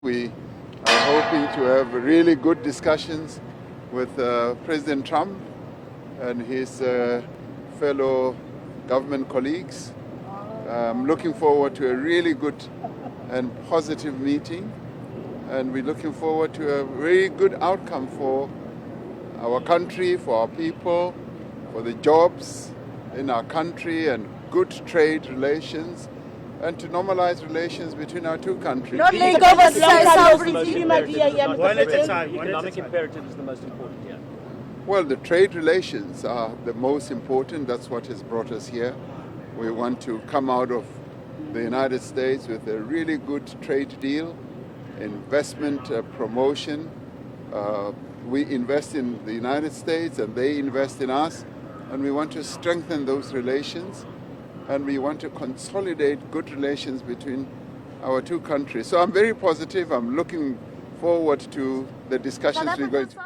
we are hoping to have really good discussions with President Trump and his fellow government colleagues. I'm looking forward to a really good and positive meeting, and we're looking forward to a very good outcome for our country, for our people, for the jobs in our country, and good trade relations, and to normalize relations between our two countries. Not let go sovereignty. Economic imperative is the most important here. Well, the trade relations are the most important. That's what has brought us here. We want to come out of the United States with a really good trade deal, investment promotion. We invest in the United States and they invest in us, and we want to strengthen those relations, and we want to consolidate good relations between our two countries. So I'm very positive. I'm looking forward to the discussions we're going to.